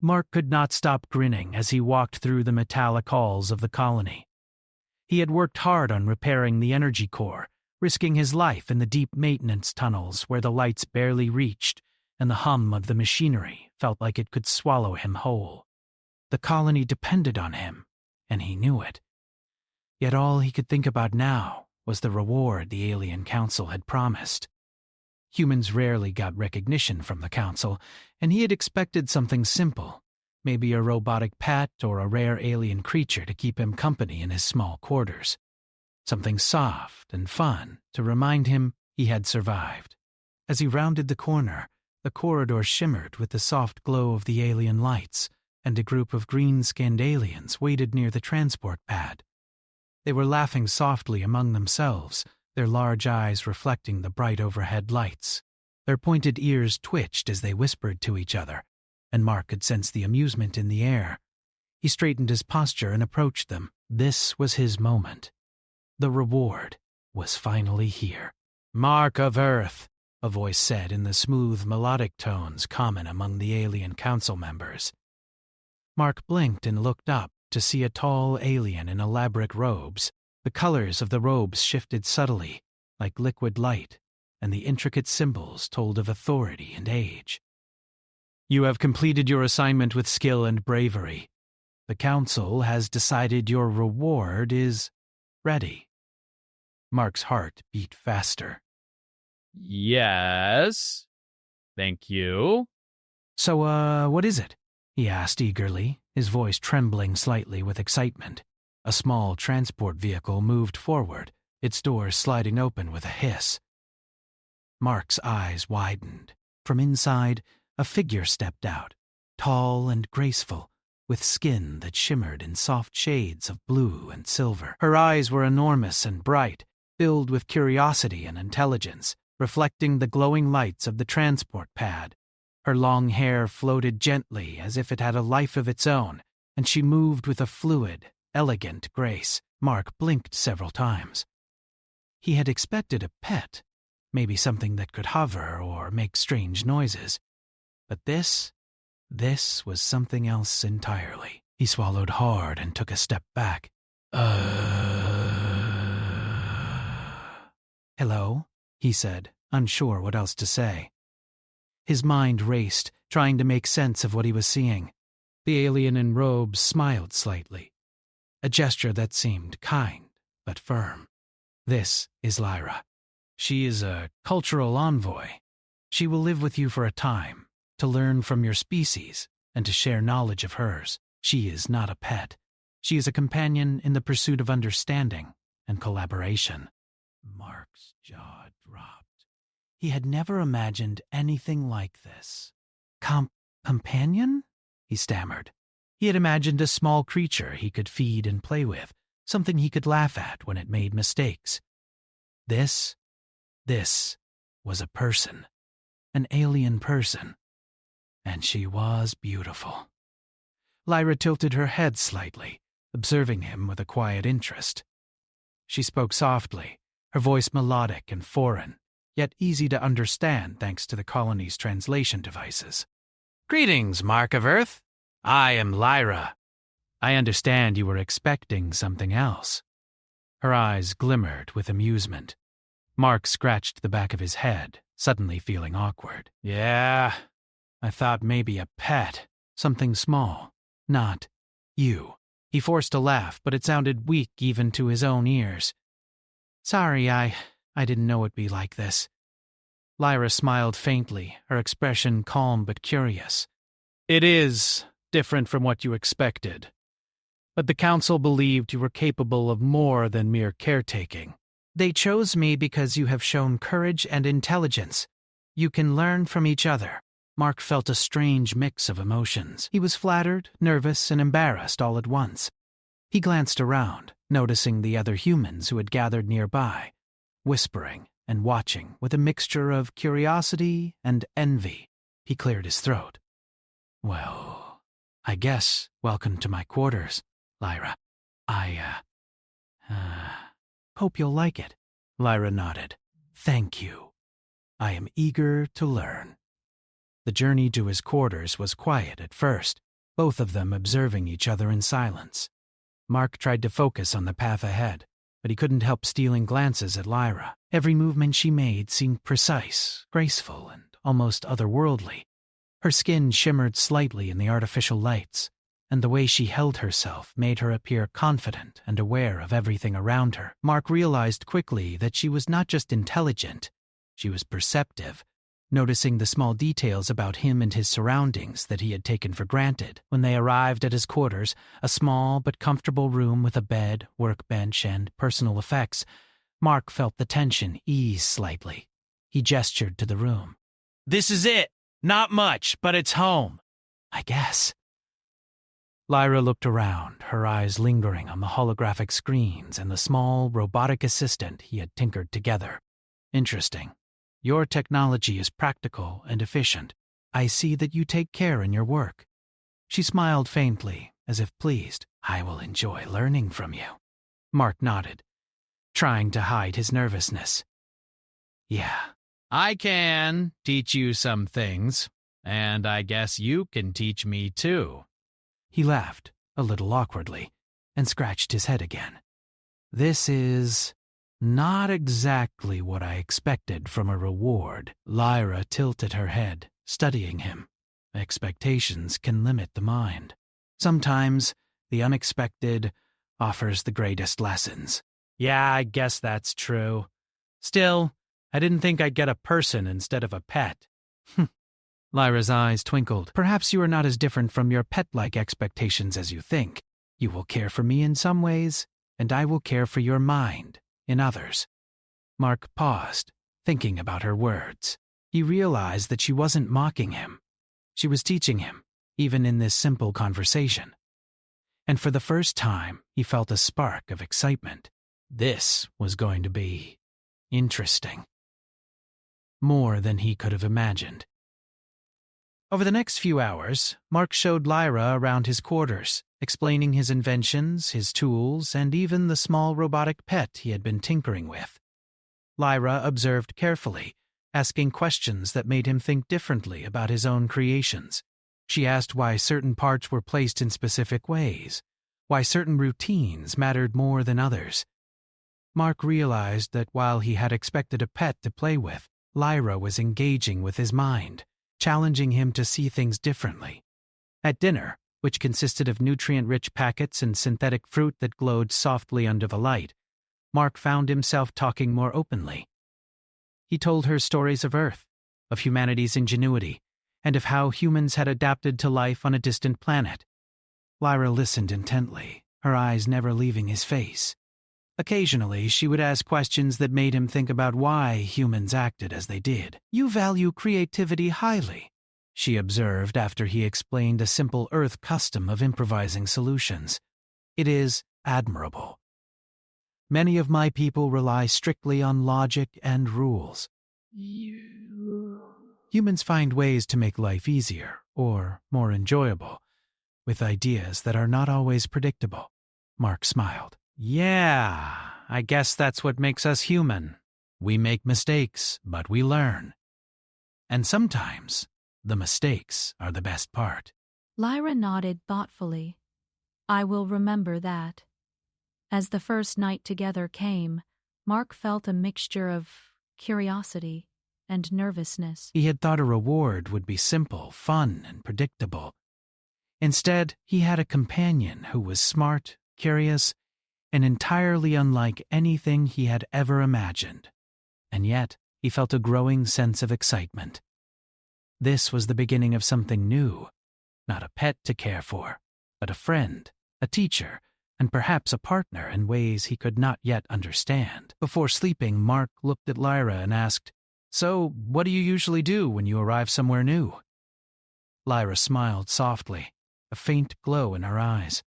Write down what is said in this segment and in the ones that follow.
Mark could not stop grinning as he walked through the metallic halls of the colony. He had worked hard on repairing the energy core, risking his life in the deep maintenance tunnels where the lights barely reached and the hum of the machinery felt like it could swallow him whole. The colony depended on him, and he knew it. Yet all he could think about now was the reward the Alien Council had promised. Humans rarely got recognition from the Council, and he had expected something simple, maybe a robotic pet or a rare alien creature to keep him company in his small quarters. Something soft and fun to remind him he had survived. As he rounded the corner, the corridor shimmered with the soft glow of the alien lights, and a group of green-skinned aliens waited near the transport pad. They were laughing softly among themselves, their large eyes reflecting the bright overhead lights. Their pointed ears twitched as they whispered to each other, and Mark could sense the amusement in the air. He straightened his posture and approached them. This was his moment. The reward was finally here. "Mark of Earth," a voice said in the smooth, melodic tones common among the Alien Council members. Mark blinked and looked up to see a tall alien in elaborate robes. The colors of the robes shifted subtly, like liquid light, and the intricate symbols told of authority and age. "You have completed your assignment with skill and bravery. The Council has decided your reward is ready." Mark's heart beat faster. "Yes. Thank you." "So, what is it?" he asked eagerly, his voice trembling slightly with excitement. A small transport vehicle moved forward, its doors sliding open with a hiss. Mark's eyes widened. From inside, a figure stepped out, tall and graceful, with skin that shimmered in soft shades of blue and silver. Her eyes were enormous and bright, filled with curiosity and intelligence, reflecting the glowing lights of the transport pad. Her long hair floated gently as if it had a life of its own, and she moved with a fluid, elegant grace. Mark blinked several times. He had expected a pet, maybe something that could hover or make strange noises. But this was something else entirely. He swallowed hard and took a step back. "Hello?" he said, unsure what else to say. His mind raced, trying to make sense of what he was seeing. The alien in robes smiled slightly, a gesture that seemed kind but firm. "This is Lyra. She is a cultural envoy. She will live with you for a time, to learn from your species and to share knowledge of hers. She is not a pet. She is a companion in the pursuit of understanding and collaboration." Mark's jaw dropped. He had never imagined anything like this. Companion? He stammered. He had imagined a small creature he could feed and play with, something he could laugh at when it made mistakes. This was a person, an alien person, and she was beautiful. Lyra tilted her head slightly, observing him with a quiet interest. She spoke softly, her voice melodic and foreign, yet easy to understand thanks to the colony's translation devices. "Greetings, Mark of Earth. I am Lyra. I understand you were expecting something else." Her eyes glimmered with amusement. Mark scratched the back of his head, suddenly feeling awkward. "Yeah, I thought maybe a pet, something small, not you." He forced a laugh, but it sounded weak even to his own ears. "Sorry, I didn't know it'd be like this." Lyra smiled faintly, her expression calm but curious. "It is different from what you expected. But the Council believed you were capable of more than mere caretaking. They chose me because you have shown courage and intelligence. You can learn from each other." Mark felt a strange mix of emotions. He was flattered, nervous, and embarrassed all at once. He glanced around, noticing the other humans who had gathered nearby, whispering and watching with a mixture of curiosity and envy. He cleared his throat. "Well, I guess welcome to my quarters, Lyra. I hope you'll like it." Lyra nodded. "Thank you. I am eager to learn." The journey to his quarters was quiet at first. both of them observing each other in silence. Mark tried to focus on the path ahead, but he couldn't help stealing glances at Lyra. Every movement she made seemed precise, graceful, and almost otherworldly. Her skin shimmered slightly in the artificial lights, and the way she held herself made her appear confident and aware of everything around her. Mark realized quickly that she was not just intelligent, she was perceptive, noticing the small details about him and his surroundings that he had taken for granted. When they arrived at his quarters, a small but comfortable room with a bed, workbench, and personal effects, Mark felt the tension ease slightly. He gestured to the room. "This is it. Not much, but it's home, I guess." Lyra looked around, her eyes lingering on the holographic screens and the small robotic assistant he had tinkered together. "Interesting. Your technology is practical and efficient. I see that you take care in your work." She smiled faintly, as if pleased. "I will enjoy learning from you." Mark nodded, trying to hide his nervousness. "Yeah, I can teach you some things, and I guess you can teach me too." He laughed, a little awkwardly, and scratched his head again. "This is not exactly what I expected from a reward." Lyra tilted her head, studying him. Expectations can limit the mind. Sometimes the unexpected offers the greatest lessons. "Yeah, I guess that's true. Still, I didn't think I'd get a person instead of a pet." Lyra's eyes twinkled. "Perhaps you are not as different from your pet-like expectations as you think. You will care for me in some ways, and I will care for your mind in others." Mark paused, thinking about her words. He realized that she wasn't mocking him. She was teaching him, even in this simple conversation. And for the first time, he felt a spark of excitement. This was going to be interesting. More than he could have imagined. Over the next few hours, Mark showed Lyra around his quarters, explaining his inventions, his tools, and even the small robotic pet he had been tinkering with. Lyra observed carefully, asking questions that made him think differently about his own creations. She asked why certain parts were placed in specific ways, why certain routines mattered more than others. Mark realized that while he had expected a pet to play with, Lyra was engaging with his mind, challenging him to see things differently. At dinner, which consisted of nutrient-rich packets and synthetic fruit that glowed softly under the light, Mark found himself talking more openly. He told her stories of Earth, of humanity's ingenuity, and of how humans had adapted to life on a distant planet. Lyra listened intently, her eyes never leaving his face. Occasionally, she would ask questions that made him think about why humans acted as they did. "You value creativity highly," she observed after he explained a simple Earth custom of improvising solutions. "It is admirable. Many of my people rely strictly on logic and rules. Humans find ways to make life easier, or more enjoyable, with ideas that are not always predictable." Mark smiled. "Yeah, I guess that's what makes us human. We make mistakes, but we learn. And sometimes, the mistakes are the best part." Lyra nodded thoughtfully. "I will remember that." As the first night together came, Mark felt a mixture of curiosity and nervousness. He had thought a reward would be simple, fun, and predictable. Instead, he had a companion who was smart, curious, and entirely unlike anything he had ever imagined. And yet, he felt a growing sense of excitement. This was the beginning of something new, not a pet to care for, but a friend, a teacher, and perhaps a partner in ways he could not yet understand. Before sleeping, Mark looked at Lyra and asked, "So, what do you usually do when you arrive somewhere new?" Lyra smiled softly, a faint glow in her eyes.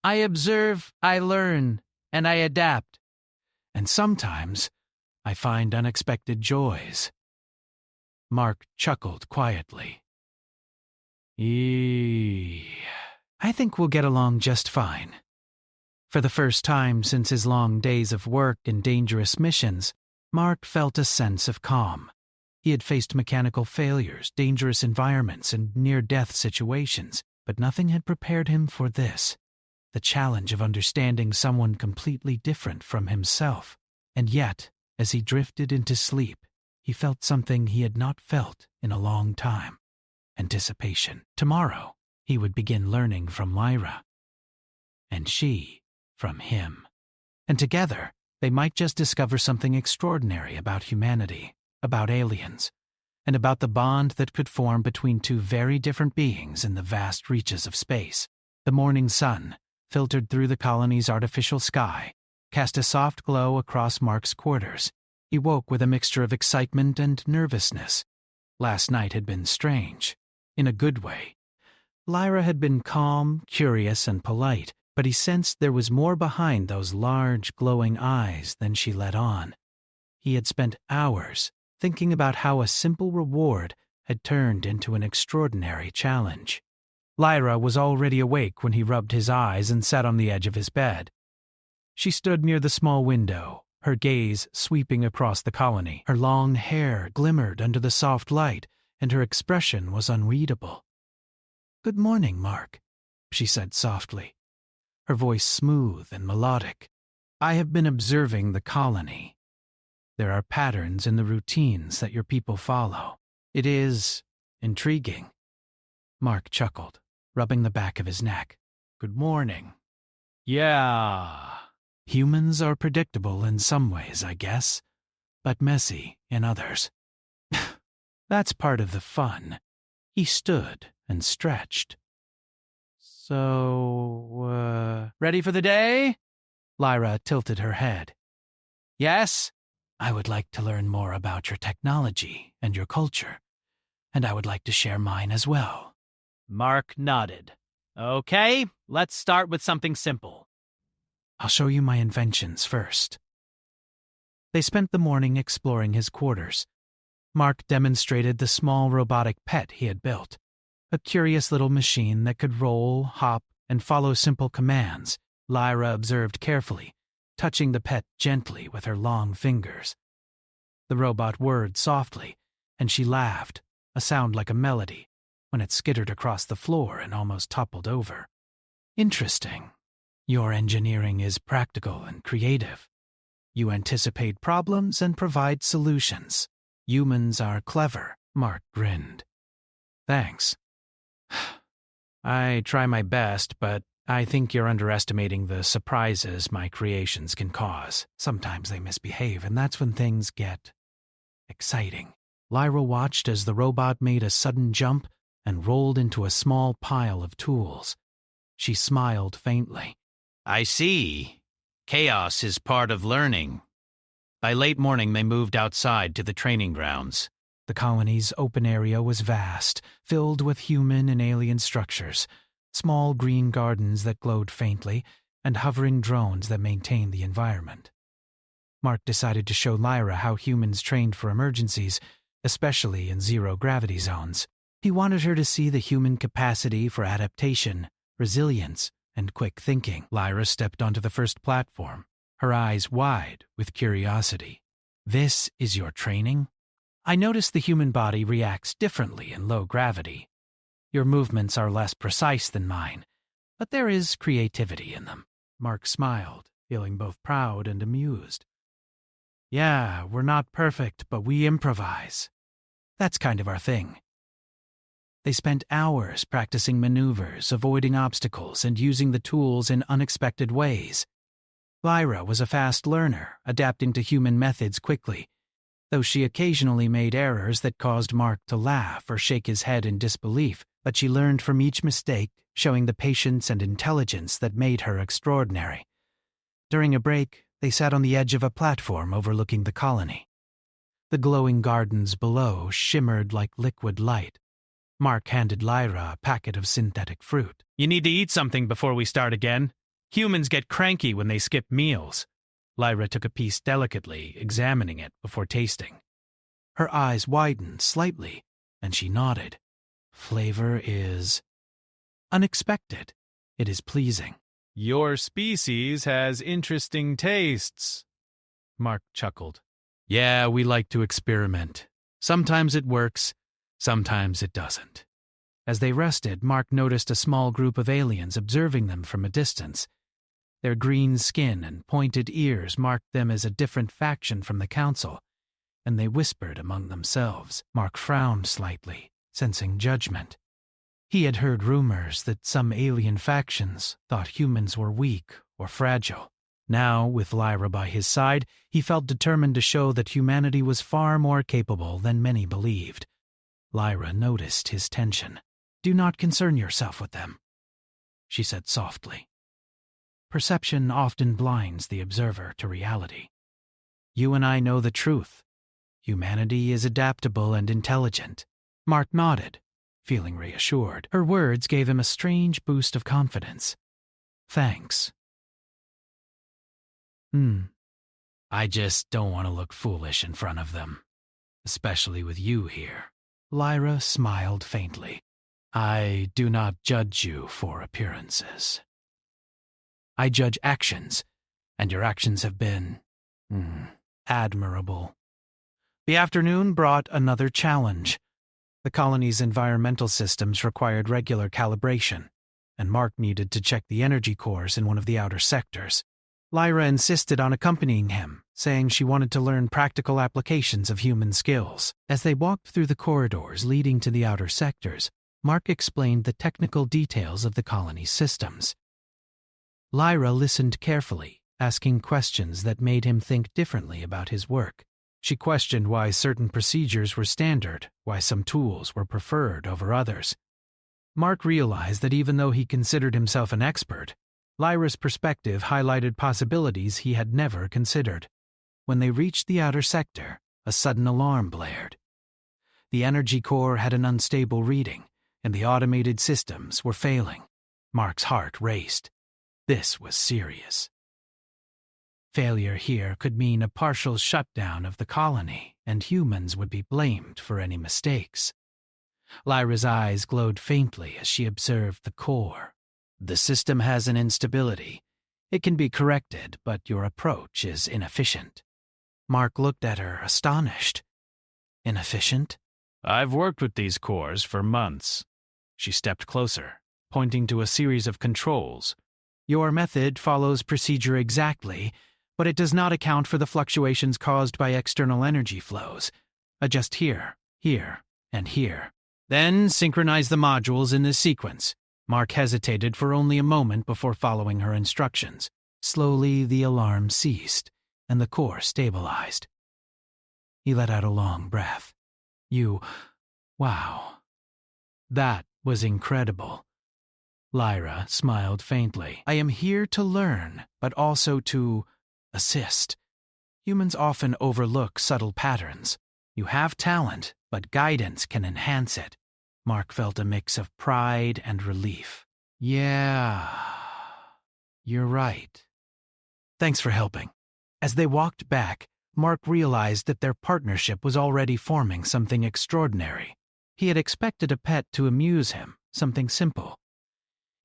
"I observe, I learn, and I adapt. And sometimes, I find unexpected joys." Mark chuckled quietly. I think we'll get along just fine." For the first time since his long days of work and dangerous missions, Mark felt a sense of calm. He had faced mechanical failures, dangerous environments, and near-death situations. but nothing had prepared him for this, the challenge of understanding someone completely different from himself. And yet, as he drifted into sleep, he felt something he had not felt in a long time. Anticipation. Tomorrow, he would begin learning from Lyra. And she from him. And together, they might just discover something extraordinary about humanity, about aliens, and about the bond that could form between two very different beings in the vast reaches of space. The morning sun, filtered through the colony's artificial sky, cast a soft glow across Mark's quarters. He woke with a mixture of excitement and nervousness. Last night had been strange, in a good way. Lyra had been calm, curious, and polite, but he sensed there was more behind those large, glowing eyes than she let on. He had spent hours thinking about how a simple reward had turned into an extraordinary challenge. Lyra was already awake when he rubbed his eyes and sat on the edge of his bed. She stood near the small window, her gaze sweeping across the colony. Her long hair glimmered under the soft light, and her expression was unreadable. "Good morning, Mark," she said softly, her voice smooth and melodic. "I have been observing the colony. There are patterns in the routines that your people follow. It is intriguing." Mark chuckled, rubbing the back of his neck. "Good morning." Yeah. Humans are predictable in some ways, I guess, but messy in others. That's part of the fun. He stood and stretched. "So, ready for the day?" Lyra tilted her head. "Yes? I would like to learn more about your technology and your culture, and I would like to share mine as well." Mark nodded. "Okay, let's start with something simple." "I'll show you my inventions first." They spent the morning exploring his quarters. Mark demonstrated the small robotic pet he had built, a curious little machine that could roll, hop, and follow simple commands. Lyra observed carefully, touching the pet gently with her long fingers. The robot whirred softly, and she laughed, a sound like a melody, when it skittered across the floor and almost toppled over. "Interesting. Your engineering is practical and creative. You anticipate problems and provide solutions. Humans are clever," Mark grinned. "Thanks. I try my best, but I think you're underestimating the surprises my creations can cause. Sometimes they misbehave, and that's when things get exciting." Lyra watched as the robot made a sudden jump and rolled into a small pile of tools. She smiled faintly. "I see. Chaos is part of learning." By late morning, they moved outside to the training grounds. The colony's open area was vast, filled with human and alien structures, small green gardens that glowed faintly, and hovering drones that maintained the environment. Mark decided to show Lyra how humans trained for emergencies, especially in zero-gravity zones. He wanted her to see the human capacity for adaptation, resilience, and quick thinking. Lyra stepped onto the first platform, her eyes wide with curiosity. "This is your training? I notice the human body reacts differently in low gravity. Your movements are less precise than mine, but there is creativity in them." Mark smiled, feeling both proud and amused. "Yeah, we're not perfect, but we improvise. That's kind of our thing." They spent hours practicing maneuvers, avoiding obstacles, and using the tools in unexpected ways. Lyra was a fast learner, adapting to human methods quickly, though she occasionally made errors that caused Mark to laugh or shake his head in disbelief, but she learned from each mistake, showing the patience and intelligence that made her extraordinary. During a break, they sat on the edge of a platform overlooking the colony. The glowing gardens below shimmered like liquid light. Mark handed Lyra a packet of synthetic fruit. "You need to eat something before we start again. Humans get cranky when they skip meals." Lyra took a piece delicately, examining it before tasting. Her eyes widened slightly, and she nodded. "Flavor is unexpected. It is pleasing." "Your species has interesting tastes." Mark chuckled. "Yeah, we like to experiment. Sometimes it works, sometimes it doesn't. As they rested, Mark noticed a small group of aliens observing them from a distance. Their green skin and pointed ears marked them as a different faction from the council, and they whispered among themselves. Mark frowned slightly, sensing judgment. He had heard rumors that some alien factions thought humans were weak or fragile. Now, with Lyra by his side, he felt determined to show that humanity was far more capable than many believed. Lyra noticed his tension. "Do not concern yourself with them," she said softly. Perception often blinds the observer to reality. "You and I know the truth. Humanity is adaptable and intelligent." Mark nodded, feeling reassured. Her words gave him a strange boost of confidence. "Thanks." I just don't want to look foolish in front of them, especially with you here." Lyra smiled faintly. "I do not judge you for appearances. I judge actions, and your actions have been, admirable." The afternoon brought another challenge. The colony's environmental systems required regular calibration, and Mark needed to check the energy cores in one of the outer sectors. Lyra insisted on accompanying him, saying she wanted to learn practical applications of human skills. As they walked through the corridors leading to the outer sectors, Mark explained the technical details of the colony's systems. Lyra listened carefully, asking questions that made him think differently about his work. She questioned why certain procedures were standard, why some tools were preferred over others. Mark realized that even though he considered himself an expert, Lyra's perspective highlighted possibilities he had never considered. When they reached the outer sector, a sudden alarm blared. The energy core had an unstable reading, and the automated systems were failing. Mark's heart raced. This was serious. Failure here could mean a partial shutdown of the colony, and humans would be blamed for any mistakes. Lyra's eyes glowed faintly as she observed the core. "The system has an instability. It can be corrected, but your approach is inefficient." Mark looked at her, astonished. "Inefficient?" "I've worked with these cores for months." She stepped closer, pointing to a series of controls. "Your method follows procedure exactly, but it does not account for the fluctuations caused by external energy flows. Adjust here, here, and here. Then synchronize the modules in this sequence." Mark hesitated for only a moment before following her instructions. Slowly, the alarm ceased, and the core stabilized. He let out a long breath. Wow. That was incredible." Lyra smiled faintly. "I am here to learn, but also to assist. Humans often overlook subtle patterns. You have talent, but guidance can enhance it." Mark felt a mix of pride and relief. "Yeah, you're right. Thanks for helping." As they walked back, Mark realized that their partnership was already forming something extraordinary. He had expected a pet to amuse him, something simple.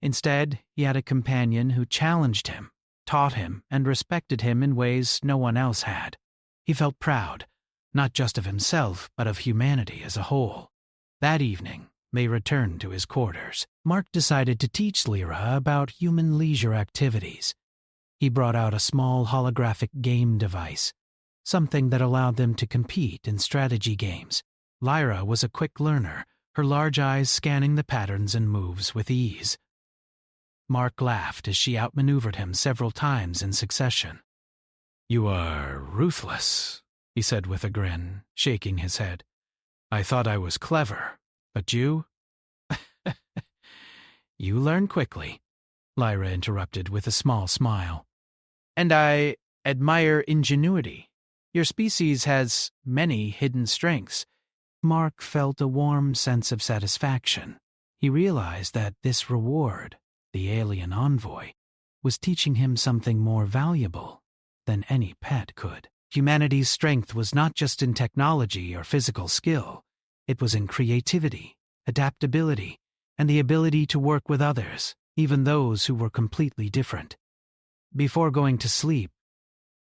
Instead, he had a companion who challenged him, taught him, and respected him in ways no one else had. He felt proud, not just of himself, but of humanity as a whole. That evening, they returned to his quarters. Mark decided to teach Lyra about human leisure activities. He brought out a small holographic game device, something that allowed them to compete in strategy games. Lyra was a quick learner, her large eyes scanning the patterns and moves with ease. Mark laughed as she outmaneuvered him several times in succession. "You are ruthless," he said with a grin, shaking his head. "I thought I was clever, but you?" "You learn quickly," Lyra interrupted with a small smile. "And I admire ingenuity. Your species has many hidden strengths." Mark felt a warm sense of satisfaction. He realized that this reward, the alien envoy, was teaching him something more valuable than any pet could. Humanity's strength was not just in technology or physical skill. It was in creativity, adaptability, and the ability to work with others, even those who were completely different. Before going to sleep,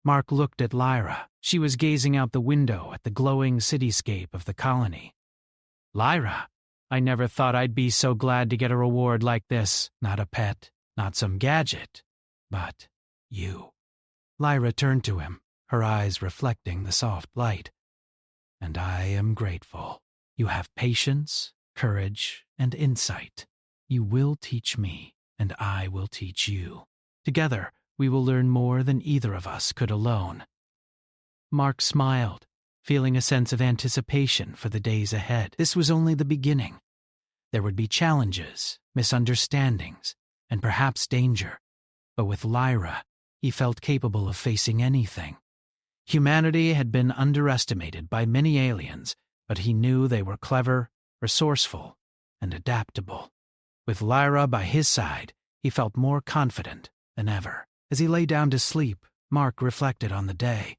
Mark looked at Lyra. She was gazing out the window at the glowing cityscape of the colony. "Lyra, I never thought I'd be so glad to get a reward like this. Not a pet, not some gadget, but you." Lyra turned to him, her eyes reflecting the soft light. "And I am grateful. You have patience, courage, and insight. You will teach me, and I will teach you. Together, we will learn more than either of us could alone." Mark smiled, feeling a sense of anticipation for the days ahead. This was only the beginning. There would be challenges, misunderstandings, and perhaps danger. But with Lyra, he felt capable of facing anything. Humanity had been underestimated by many aliens, but he knew they were clever, resourceful, and adaptable. With Lyra by his side, he felt more confident than ever. As he lay down to sleep, Mark reflected on the day.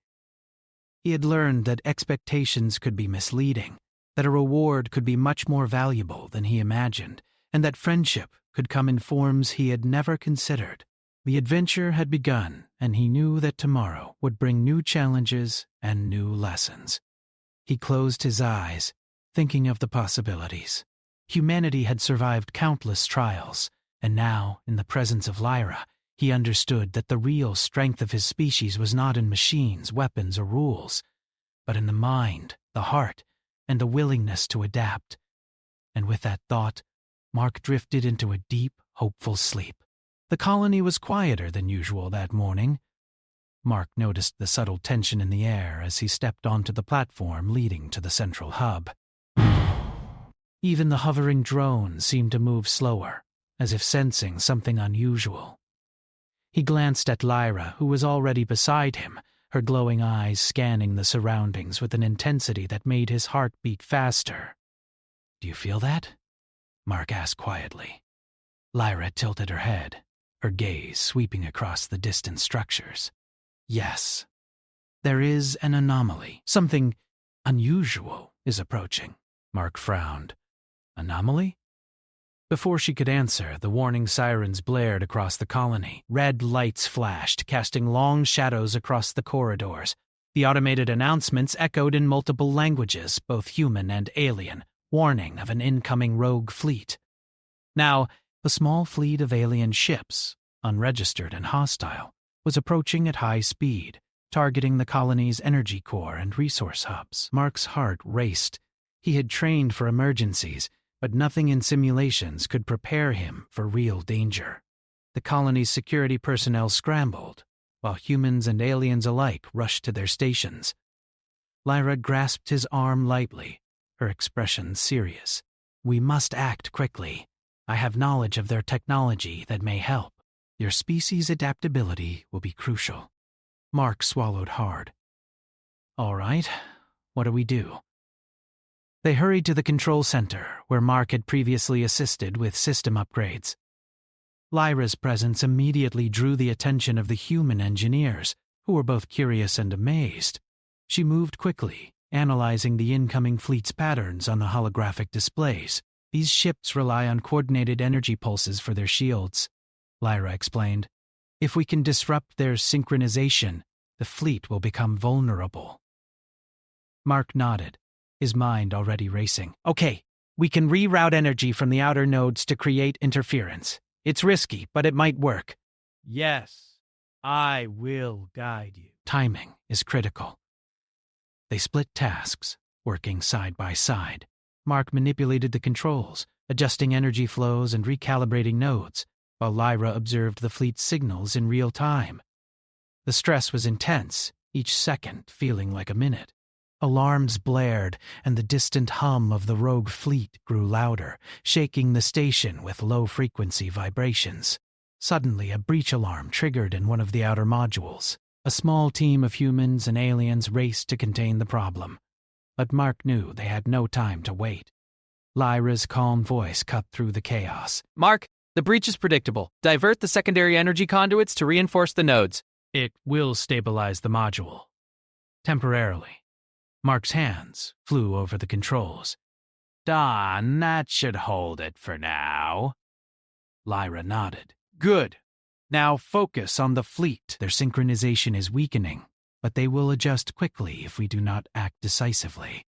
He had learned that expectations could be misleading, that a reward could be much more valuable than he imagined, and that friendship could come in forms he had never considered. The adventure had begun, and he knew that tomorrow would bring new challenges and new lessons. He closed his eyes, thinking of the possibilities. Humanity had survived countless trials, and now, in the presence of Lyra, he understood that the real strength of his species was not in machines, weapons, or rules, but in the mind, the heart, and the willingness to adapt. And with that thought, Mark drifted into a deep, hopeful sleep. The colony was quieter than usual that morning. Mark noticed the subtle tension in the air as he stepped onto the platform leading to the central hub. Even the hovering drone seemed to move slower, as if sensing something unusual. He glanced at Lyra, who was already beside him, her glowing eyes scanning the surroundings with an intensity that made his heart beat faster. "Do you feel that?" Mark asked quietly. Lyra tilted her head, her gaze sweeping across the distant structures. "Yes. There is an anomaly. Something unusual is approaching." Mark frowned. "Anomaly?" Before she could answer, the warning sirens blared across the colony. Red lights flashed, casting long shadows across the corridors. The automated announcements echoed in multiple languages, both human and alien, warning of an incoming rogue fleet. Now, a small fleet of alien ships, unregistered and hostile, was approaching at high speed, targeting the colony's energy core and resource hubs. Mark's heart raced. He had trained for emergencies, but nothing in simulations could prepare him for real danger. The colony's security personnel scrambled, while humans and aliens alike rushed to their stations. Lyra grasped his arm lightly, her expression serious. "We must act quickly. I have knowledge of their technology that may help. Your species' adaptability will be crucial." Mark swallowed hard. "All right, what do we do?" They hurried to the control center, where Mark had previously assisted with system upgrades. Lyra's presence immediately drew the attention of the human engineers, who were both curious and amazed. She moved quickly, analyzing the incoming fleet's patterns on the holographic displays. "These ships rely on coordinated energy pulses for their shields," Lyra explained. "If we can disrupt their synchronization, the fleet will become vulnerable." Mark nodded, his mind already racing. "Okay, we can reroute energy from the outer nodes to create interference. It's risky, but it might work." "Yes, I will guide you." Timing is critical. They split tasks, working side by side. Mark manipulated the controls, adjusting energy flows and recalibrating nodes, while Lyra observed the fleet's signals in real time. The stress was intense, each second feeling like a minute. Alarms blared, and the distant hum of the rogue fleet grew louder, shaking the station with low-frequency vibrations. Suddenly, a breach alarm triggered in one of the outer modules. A small team of humans and aliens raced to contain the problem. But Mark knew they had no time to wait. Lyra's calm voice cut through the chaos. "Mark, the breach is predictable. Divert the secondary energy conduits to reinforce the nodes." "It will stabilize the module. Temporarily." Mark's hands flew over the controls. "Don, that should hold it for now." Lyra nodded. "Good. Now focus on the fleet. Their synchronization is weakening, but they will adjust quickly if we do not act decisively."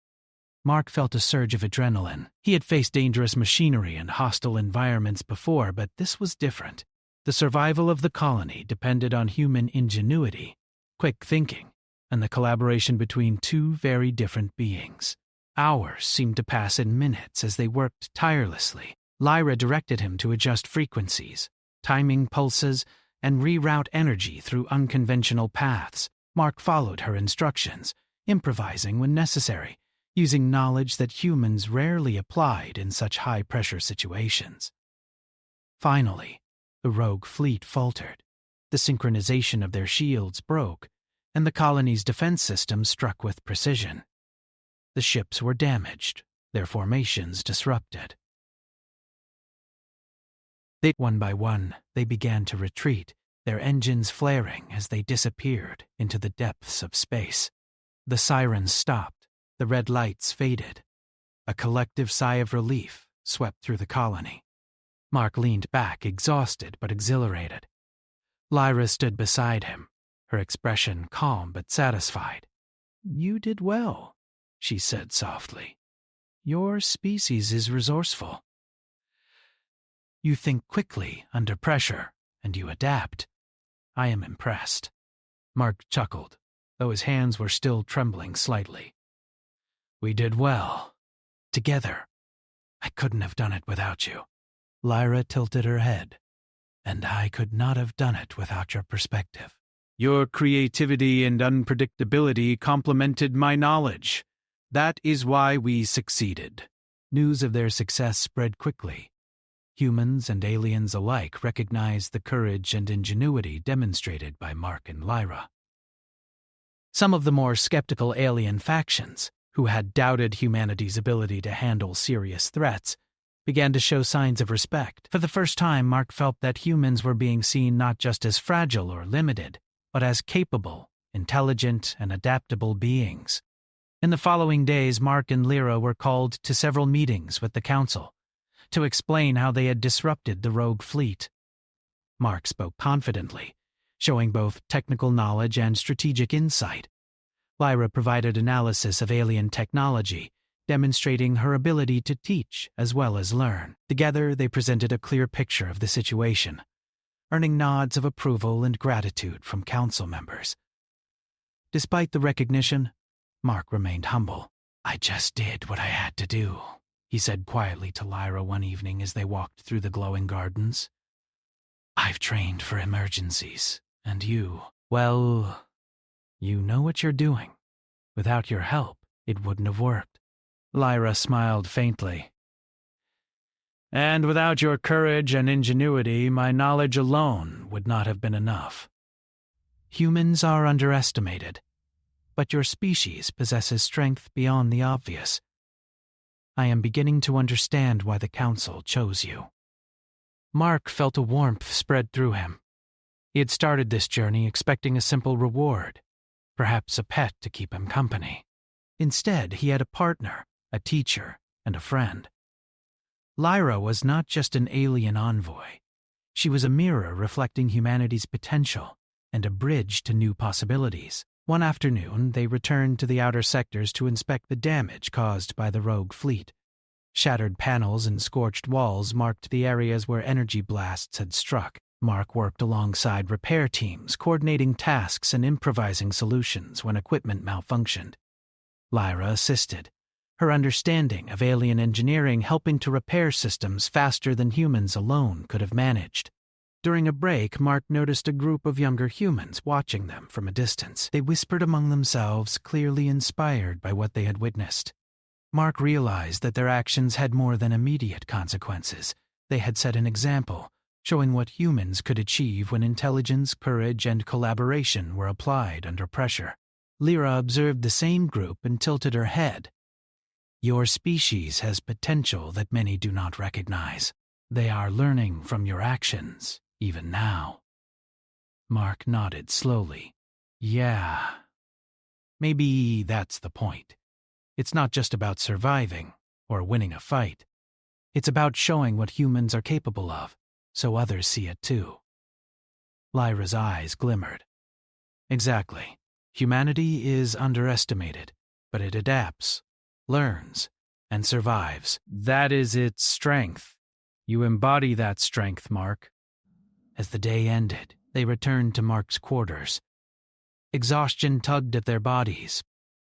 Mark felt a surge of adrenaline. He had faced dangerous machinery and hostile environments before, but this was different. The survival of the colony depended on human ingenuity, quick thinking, and the collaboration between two very different beings. Hours seemed to pass in minutes as they worked tirelessly. Lyra directed him to adjust frequencies, timing pulses, and reroute energy through unconventional paths. Mark followed her instructions, improvising when necessary, using knowledge that humans rarely applied in such high-pressure situations. Finally, the rogue fleet faltered. The synchronization of their shields broke, and the colony's defense system struck with precision. The ships were damaged, their formations disrupted. One by one, they began to retreat, their engines flaring as they disappeared into the depths of space. The sirens stopped, the red lights faded. A collective sigh of relief swept through the colony. Mark leaned back, exhausted but exhilarated. Lyra stood beside him, her expression calm but satisfied. "You did well," she said softly. "Your species is resourceful. You think quickly under pressure, and you adapt. I am impressed." Mark chuckled, though his hands were still trembling slightly. "We did well. Together. I couldn't have done it without you." Lyra tilted her head. "And I could not have done it without your perspective." Your creativity and unpredictability complemented my knowledge. That is why we succeeded." News of their success spread quickly. Humans and aliens alike recognized the courage and ingenuity demonstrated by Mark and Lyra. Some of the more skeptical alien factions, who had doubted humanity's ability to handle serious threats, began to show signs of respect. For the first time, Mark felt that humans were being seen not just as fragile or limited, but as capable, intelligent, and adaptable beings. In the following days, Mark and Lyra were called to several meetings with the Council to explain how they had disrupted the rogue fleet. Mark spoke confidently, showing both technical knowledge and strategic insight. Lyra provided analysis of alien technology, demonstrating her ability to teach as well as learn. Together, they presented a clear picture of the situation, earning nods of approval and gratitude from council members. Despite the recognition, Mark remained humble. "I just did what I had to do," he said quietly to Lyra one evening as they walked through the glowing gardens. "I've trained for emergencies, and you know what you're doing. Without your help, it wouldn't have worked." Lyra smiled faintly. "And without your courage and ingenuity, my knowledge alone would not have been enough." Humans are underestimated, but your species possesses strength beyond the obvious. I am beginning to understand why the Council chose you." Mark felt a warmth spread through him. He had started this journey expecting a simple reward, perhaps a pet to keep him company. Instead, he had a partner, a teacher, and a friend. Lyra was not just an alien envoy. She was a mirror reflecting humanity's potential and a bridge to new possibilities. One afternoon, they returned to the outer sectors to inspect the damage caused by the rogue fleet. Shattered panels and scorched walls marked the areas where energy blasts had struck. Mark worked alongside repair teams, coordinating tasks and improvising solutions when equipment malfunctioned. Lyra assisted, her understanding of alien engineering helping to repair systems faster than humans alone could have managed. During a break, Mark noticed a group of younger humans watching them from a distance. They whispered among themselves, clearly inspired by what they had witnessed. Mark realized that their actions had more than immediate consequences. They had set an example, showing what humans could achieve when intelligence, courage, and collaboration were applied under pressure. Lyra observed the same group and tilted her head. "Your species has potential that many do not recognize. They are learning from your actions, even now." Mark nodded slowly. "Yeah. Maybe that's the point. It's not just about surviving or winning a fight. It's about showing what humans are capable of, so others see it too." Lyra's eyes glimmered. "Exactly. Humanity is underestimated, but it adapts, learns, and survives. That is its strength. You embody that strength, Mark. As the day ended, they returned to Mark's quarters. Exhaustion tugged at their bodies,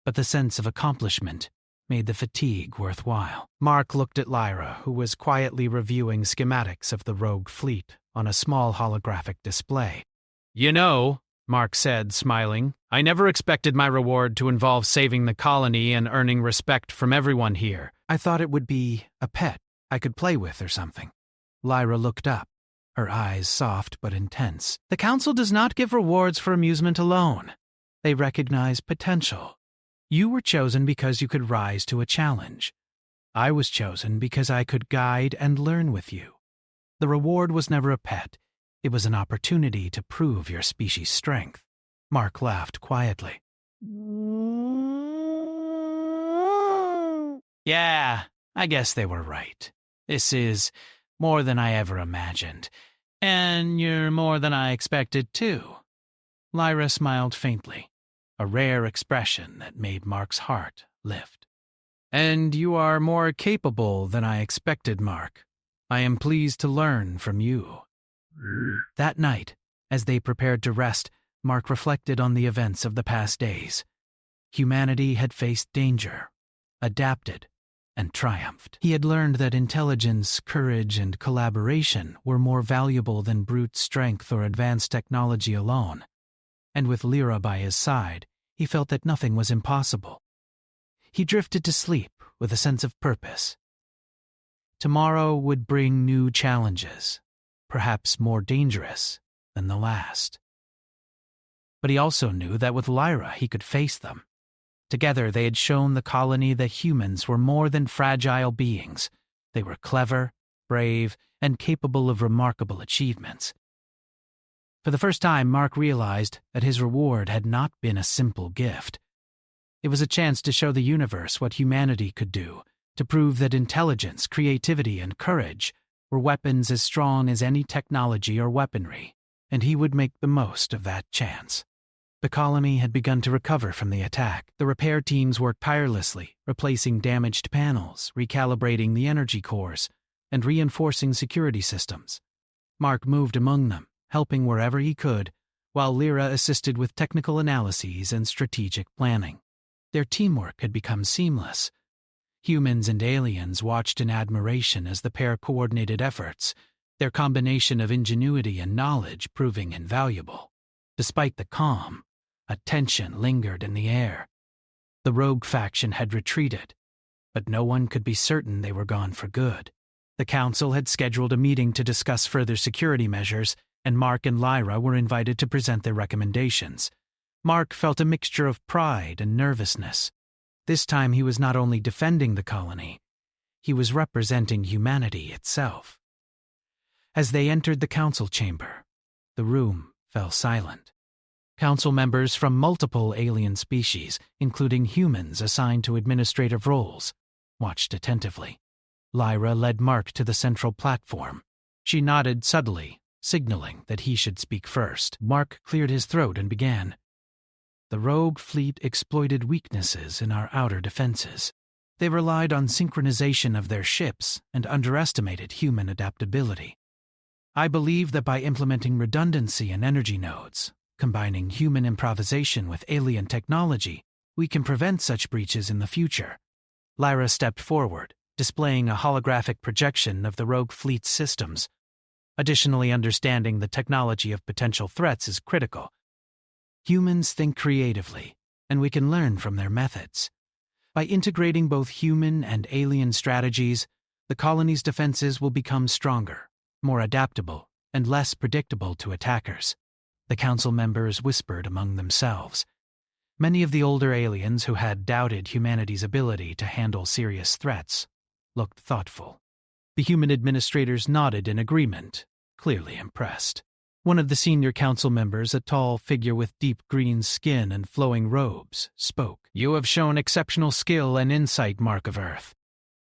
but the sense of accomplishment made the fatigue worthwhile. Mark looked at Lyra, who was quietly reviewing schematics of the rogue fleet on a small holographic display. You know, Mark said, smiling, I never expected my reward to involve saving the colony and earning respect from everyone here. I thought it would be a pet I could play with or something. Lyra looked up, her eyes soft but intense. The Council does not give rewards for amusement alone. They recognize potential. You were chosen because you could rise to a challenge. I was chosen because I could guide and learn with you. The reward was never a pet. It was an opportunity to prove your species' strength. Mark laughed quietly. Yeah, I guess they were right. This is more than I ever imagined. And you're more than I expected, too. Lyra smiled faintly, a rare expression that made Mark's heart lift. And you are more capable than I expected, Mark. I am pleased to learn from you. That night, as they prepared to rest, Mark reflected on the events of the past days. Humanity had faced danger, adapted, and triumphed. He had learned that intelligence, courage, and collaboration were more valuable than brute strength or advanced technology alone. And with Lyra by his side, he felt that nothing was impossible. He drifted to sleep with a sense of purpose. Tomorrow would bring new challenges, perhaps more dangerous than the last. But he also knew that with Lyra he could face them. Together they had shown the colony that humans were more than fragile beings. They were clever, brave, and capable of remarkable achievements. For the first time, Mark realized that his reward had not been a simple gift. It was a chance to show the universe what humanity could do, to prove that intelligence, creativity, and courage were weapons as strong as any technology or weaponry, and he would make the most of that chance. The colony had begun to recover from the attack. The repair teams worked tirelessly, replacing damaged panels, recalibrating the energy cores, and reinforcing security systems. Mark moved among them, helping wherever he could, while Lyra assisted with technical analyses and strategic planning. Their teamwork had become seamless. Humans and aliens watched in admiration as the pair coordinated efforts, their combination of ingenuity and knowledge proving invaluable. Despite the calm, a tension lingered in the air. The rogue faction had retreated, but no one could be certain they were gone for good. The Council had scheduled a meeting to discuss further security measures, and Mark and Lyra were invited to present their recommendations. Mark felt a mixture of pride and nervousness. This time he was not only defending the colony, he was representing humanity itself. As they entered the council chamber, the room fell silent. Council members from multiple alien species, including humans assigned to administrative roles, watched attentively. Lyra led Mark to the central platform. She nodded subtly, signaling that he should speak first. Mark cleared his throat and began. The rogue fleet exploited weaknesses in our outer defenses. They relied on synchronization of their ships and underestimated human adaptability. I believe that by implementing redundancy in energy nodes, combining human improvisation with alien technology, we can prevent such breaches in the future. Lyra stepped forward, displaying a holographic projection of the rogue fleet's systems. Additionally, understanding the technology of potential threats is critical. Humans think creatively, and we can learn from their methods. By integrating both human and alien strategies, the colony's defenses will become stronger, more adaptable, and less predictable to attackers. The council members whispered among themselves. Many of the older aliens who had doubted humanity's ability to handle serious threats looked thoughtful. The human administrators nodded in agreement, clearly impressed. One of the senior council members, a tall figure with deep green skin and flowing robes, spoke. You have shown exceptional skill and insight, Mark of Earth.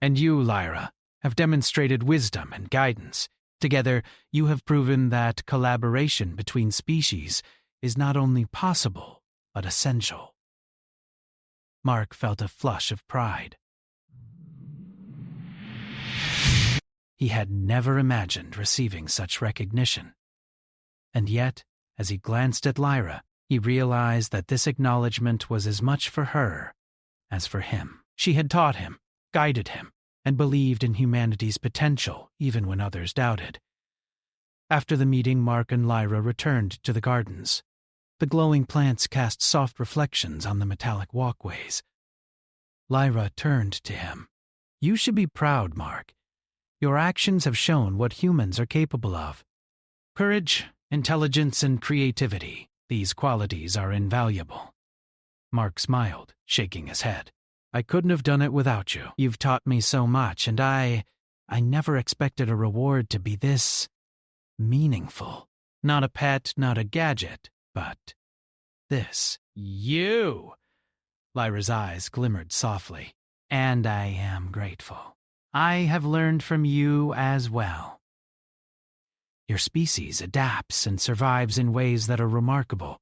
And you, Lyra, have demonstrated wisdom and guidance. Together, you have proven that collaboration between species is not only possible, but essential. Mark felt a flush of pride. He had never imagined receiving such recognition. And yet, as he glanced at Lyra, he realized that this acknowledgement was as much for her as for him. She had taught him, guided him, and believed in humanity's potential even when others doubted. After the meeting, Mark and Lyra returned to the gardens. The glowing plants cast soft reflections on the metallic walkways. Lyra turned to him. "You should be proud, Mark. Your actions have shown what humans are capable of. Courage, intelligence, and creativity, these qualities are invaluable." Mark smiled, shaking his head. "I couldn't have done it without you. You've taught me so much, and I never expected a reward to be this meaningful. Not a pet, not a gadget, but this." "You!" Lyra's eyes glimmered softly. "And I am grateful. I have learned from you as well. Your species adapts and survives in ways that are remarkable.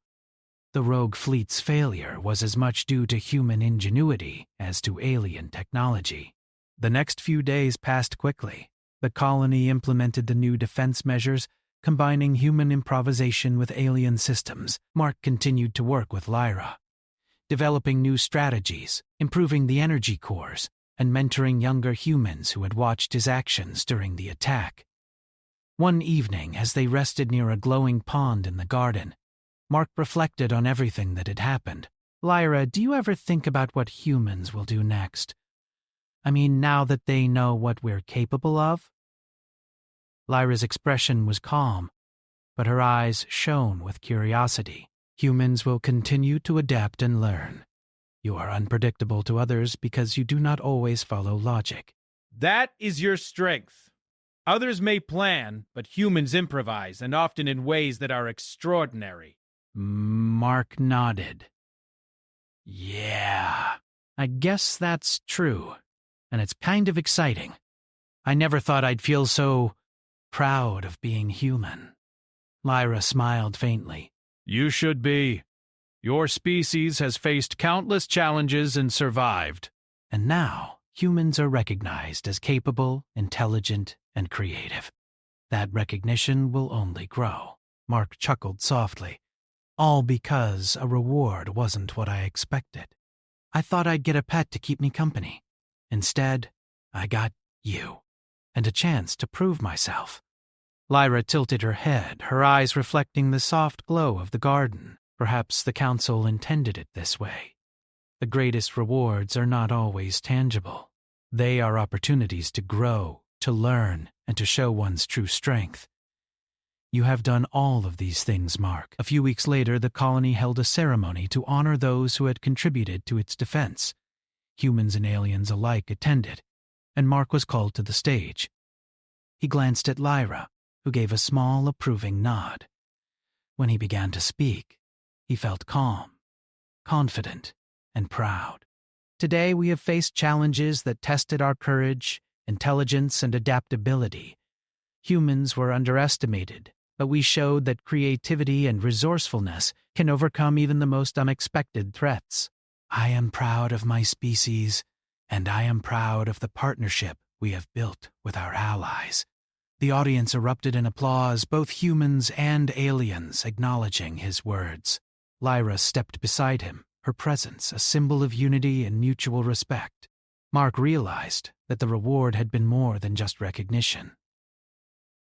The rogue fleet's failure was as much due to human ingenuity as to alien technology." The next few days passed quickly. The colony implemented the new defense measures, combining human improvisation with alien systems. Mark continued to work with Lyra, developing new strategies, improving the energy cores, and mentoring younger humans who had watched his actions during the attack. One evening, as they rested near a glowing pond in the garden, Mark reflected on everything that had happened. "Lyra, do you ever think about what humans will do next? I mean, now that they know what we're capable of?" Lyra's expression was calm, but her eyes shone with curiosity. "Humans will continue to adapt and learn. You are unpredictable to others because you do not always follow logic." That is your strength. Others may plan, but humans improvise, and often in ways that are extraordinary. Mark nodded. "Yeah, I guess that's true, and it's kind of exciting. I never thought I'd feel so proud of being human." Lyra smiled faintly. You should be. Your species has faced countless challenges and survived. And now, humans are recognized as capable, intelligent, and creative. That recognition will only grow. Mark chuckled softly. All because a reward wasn't what I expected. I thought I'd get a pet to keep me company. Instead, I got you, and a chance to prove myself. Lyra tilted her head, her eyes reflecting the soft glow of the garden. Perhaps the council intended it this way. The greatest rewards are not always tangible. They are opportunities to grow, to learn, and to show one's true strength. You have done all of these things, Mark. A few weeks later, the colony held a ceremony to honor those who had contributed to its defense. Humans and aliens alike attended, and Mark was called to the stage. He glanced at Lyra, who gave a small, approving nod. When he began to speak, he felt calm, confident, and proud. Today we have faced challenges that tested our courage, intelligence, and adaptability. Humans were underestimated, but we showed that creativity and resourcefulness can overcome even the most unexpected threats. I am proud of my species, and I am proud of the partnership we have built with our allies. The audience erupted in applause, both humans and aliens acknowledging his words. Lyra stepped beside him, her presence a symbol of unity and mutual respect. Mark realized that the reward had been more than just recognition.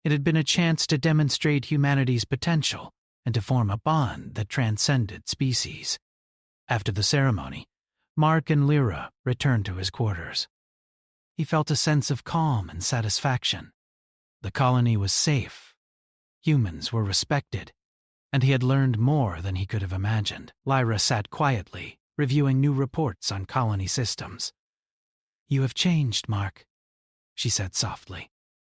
It had been a chance to demonstrate humanity's potential and to form a bond that transcended species. After the ceremony, Mark and Lyra returned to his quarters. He felt a sense of calm and satisfaction. The colony was safe, humans were respected, and he had learned more than he could have imagined. Lyra sat quietly, reviewing new reports on colony systems. "You have changed, Mark," she said softly.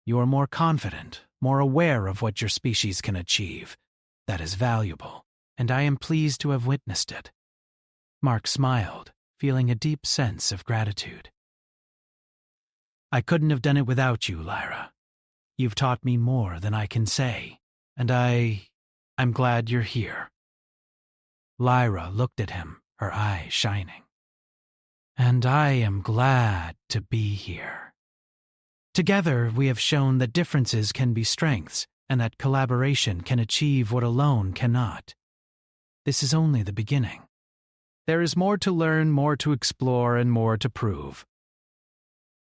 "You are more confident, more aware of what your species can achieve. That is valuable, and I am pleased to have witnessed it." Mark smiled, feeling a deep sense of gratitude. "I couldn't have done it without you, Lyra. You've taught me more than I can say, and I'm glad you're here." Lyra looked at him, her eyes shining. "And I am glad to be here." Together, we have shown that differences can be strengths and that collaboration can achieve what alone cannot. This is only the beginning. There is more to learn, more to explore, and more to prove.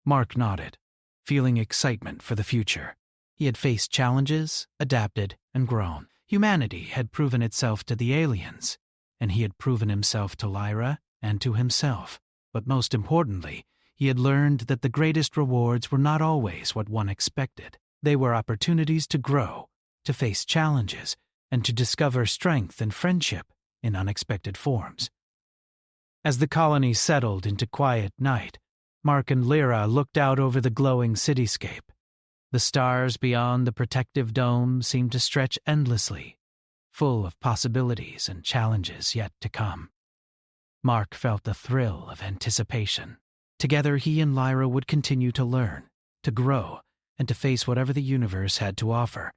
Mark nodded, feeling excitement for the future. He had faced challenges, adapted, and grown. Humanity had proven itself to the aliens, and he had proven himself to Lyra and to himself. But most importantly, he had learned that the greatest rewards were not always what one expected. They were opportunities to grow, to face challenges, and to discover strength and friendship in unexpected forms. As the colony settled into quiet night, Mark and Lyra looked out over the glowing cityscape. The stars beyond the protective dome seemed to stretch endlessly, full of possibilities and challenges yet to come. Mark felt the thrill of anticipation. Together, he and Lyra would continue to learn, to grow, and to face whatever the universe had to offer.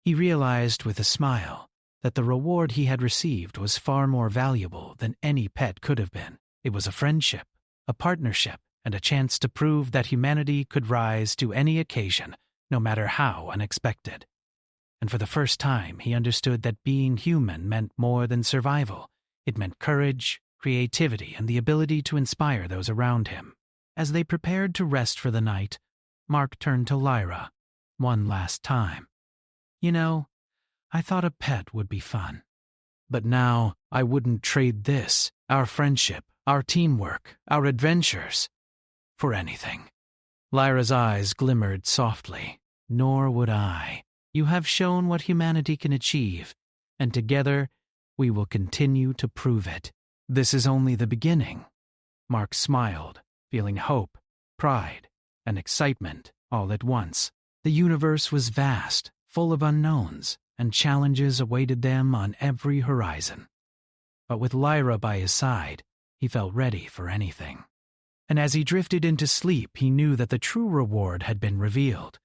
He realized with a smile that the reward he had received was far more valuable than any pet could have been. It was a friendship, a partnership, and a chance to prove that humanity could rise to any occasion, no matter how unexpected. And for the first time, he understood that being human meant more than survival. It meant courage, creativity, and the ability to inspire those around him. As they prepared to rest for the night, Mark turned to Lyra one last time. "You know, I thought a pet would be fun. But now I wouldn't trade this, our friendship, our teamwork, our adventures, for anything." Lyra's eyes glimmered softly. "Nor would I. You have shown what humanity can achieve, and together we will continue to prove it." "This is only the beginning." Mark smiled, feeling hope, pride, and excitement all at once. The universe was vast, full of unknowns, and challenges awaited them on every horizon. But with Lyra by his side, he felt ready for anything. And as he drifted into sleep, he knew that the true reward had been revealed.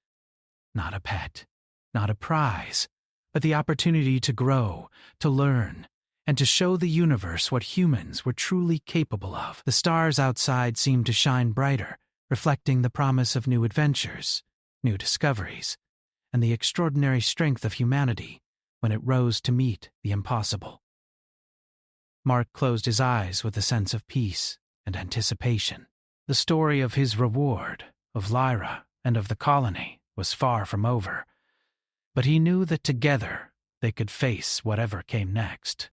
Not a pet, not a prize, but the opportunity to grow, to learn, and to show the universe what humans were truly capable of. The stars outside seemed to shine brighter, reflecting the promise of new adventures, new discoveries, and the extraordinary strength of humanity when it rose to meet the impossible. Mark closed his eyes with a sense of peace and anticipation. The story of his reward, of Lyra, and of the colony was far from over, but he knew that together they could face whatever came next.